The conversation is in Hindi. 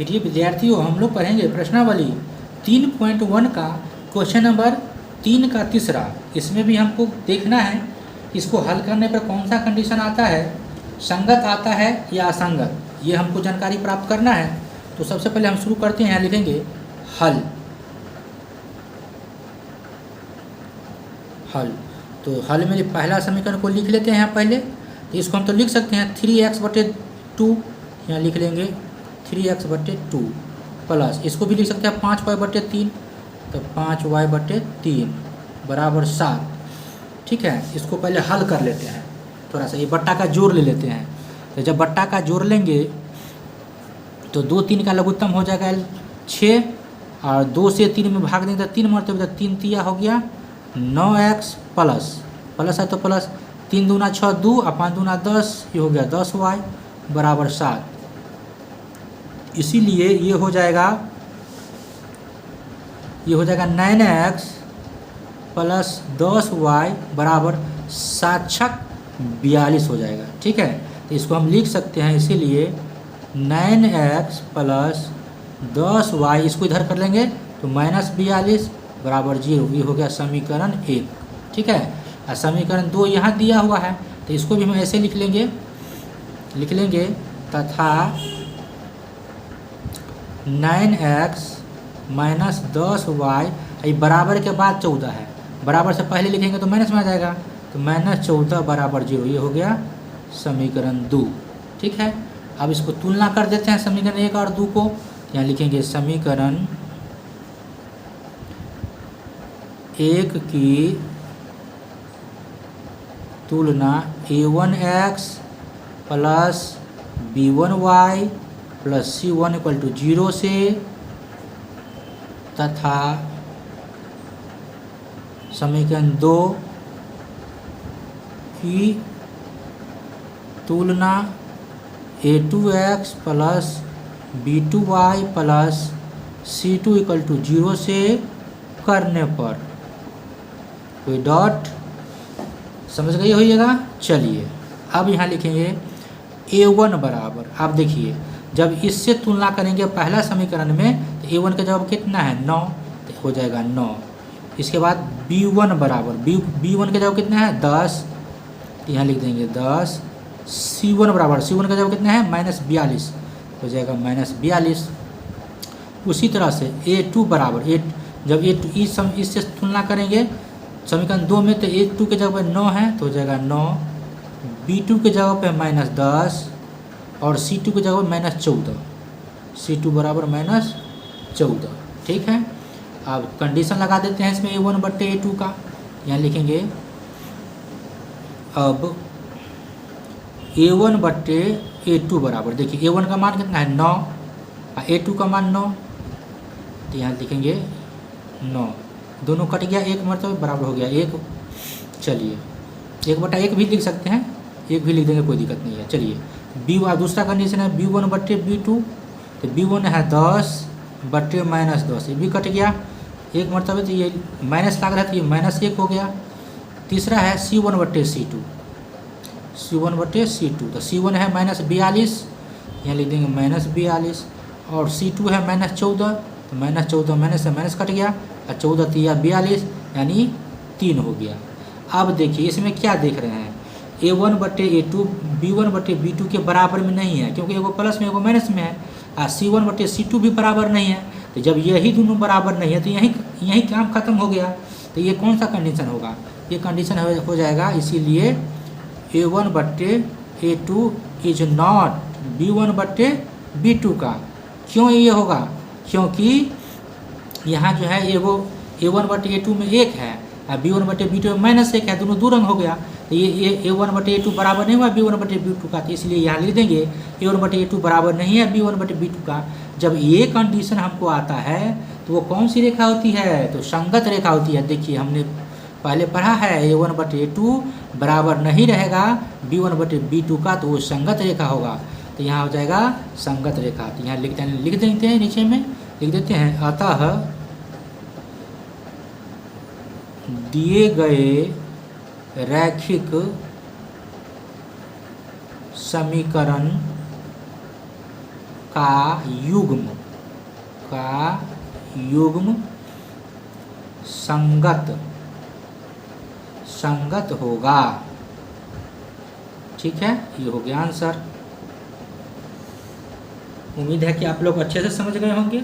प्रिय विद्यार्थियों, हम लोग पढ़ेंगे प्रश्नावली 3.1 का क्वेश्चन नंबर 3 का तीसरा। इसमें भी हमको देखना है इसको हल करने पर कौन सा कंडीशन आता है, संगत आता है या असंगत, ये हमको जानकारी प्राप्त करना है। तो सबसे पहले हम शुरू करते हैं, यहाँ लिखेंगे हल। हल तो हल में पहला समीकरण को लिख लेते हैं यहाँ पहले। तो इसको हम तो लिख सकते हैं 3x/2, यहाँ लिख लेंगे 3x/2 प्लस इसको भी लिख सकते हैं 5y/3, तो 5y/3 बराबर 7। ठीक है, इसको पहले हल कर लेते हैं, थोड़ा सा ये बट्टा का जोड़ ले लेते हैं। तो जब बट्टा का जोड़ लेंगे तो 2 3 का लघुत्तम हो जाएगा 6, और 2 से 3 में भाग देंगे तो 3 मरतबे, तो 3 तिया हो गया 9x प्लस है तो प्लस 3 दूना 6 2 और 5 दूना 10, ये हो गया 10y बराबर 7। इसीलिए ये हो जाएगा 9x प्लस 10y बराबर 7×6 42 हो जाएगा। ठीक है, तो इसको हम लिख सकते हैं, इसीलिए 9x प्लस 10y, इसको इधर कर लेंगे तो -42 बराबर 0। ये हो गया समीकरण 1। ठीक है, और समीकरण 2 यहाँ दिया हुआ है, तो इसको भी हम ऐसे लिख लेंगे तथा 9x माइनस 10y, ये बराबर के बाद 14 है, बराबर से पहले लिखेंगे तो माइनस में आ जाएगा, तो -14 बराबर 0। ये हो गया समीकरण 2। ठीक है, अब इसको तुलना कर देते हैं समीकरण 1 और 2 को। यहाँ लिखेंगे समीकरण 1 की तुलना a1x plus b1y plus c1 = 0 से, तथा समीकरण 2 की तुलना a2x plus b2y plus c2 = 0 से करने पर, कोई डॉट, समझ गए होइएगा। चलिए अब यहाँ लिखेंगे a1 बराबर, आप देखिए जब इससे तुलना करेंगे पहला समीकरण में तो a1 का जवाब कितना है 9, तो हो जाएगा 9। इसके बाद b1 बराबर, b1 का जवाब कितना है 10, तो यहाँ लिख देंगे 10। c1 बराबर, c1 का जवाब कितना है -42, हो जाएगा -42। उसी तरह से a2 बराबर, जब a2 इससे तुलना करेंगे समीकरण 2 में, तो a2 के जगह पे 9 है तो हो जाएगा 9, b2 के जगह पे -10 और c2 के जगह -14, c2 बराबर -14। ठीक है, अब कंडीशन लगा देते हैं इसमें a1/a2 का। यहाँ लिखेंगे अब a1/a2 बराबर, देखिए a1 का मान कितना है 9 और a2 का मान 9, तो यहाँ लिखेंगे 9, दोनों कट गया, एक मतलब बराबर हो गया 1। चलिए 1/1 भी लिख सकते हैं, 1 भी लिख देंगे, कोई दिक्कत नहीं है। चलिए दूसरा कंडीशन है b1/b2, तो b1 है 10/-10, ये भी कट गया, एक मरतबे, तो ये माइनस लग रहा था, ये -1 हो गया। तीसरा है c1/c2, तो c1 है -42, यहाँ लिख देंगे -42, और c2 है -14, तो -14 माइनस से माइनस कट गया, और 14 तिया 42, यानी 3 हो गया। अब देखिए इसमें क्या देख रहे हैं, a1/a2 b1/b2 के बराबर में नहीं है, क्योंकि एगो प्लस में एगो माइनस में है, और c1/c2 भी बराबर नहीं है। तो जब यही दोनों बराबर नहीं है तो यही काम खत्म हो गया। तो ये कौन सा कंडीशन होगा, ये कंडीशन हो जाएगा, इसीलिए a1/a2 इज नॉट b1/b2 का। क्यों ये होगा, क्योंकि यहाँ जो है एगो a1/a2 में 1 है और b1/b2 में -1 है, दोनों दो रंग हो गया। तो ये a1/a2 बराबर नहीं हुआ b1/b2 का, तो इसलिए यहाँ लिख देंगे a1/a2 बराबर नहीं है b1/b2 का। जब ये कंडीशन हमको आता है तो वो कौन सी रेखा होती है, तो संगत रेखा होती है। देखिए हमने पहले पढ़ा है a1/a2 बराबर नहीं रहेगा b1/b2 का, तो वो संगत रेखा होगा। तो यहाँ हो जाएगा संगत रेखा। तो यहाँ लिख देते हैं, नीचे में लिख देते हैं, अतः दिए गए रैखिक समीकरण का युग्म संगत होगा। ठीक है, ये हो गया आंसर। उम्मीद है कि आप लोग अच्छे से समझ गए होंगे।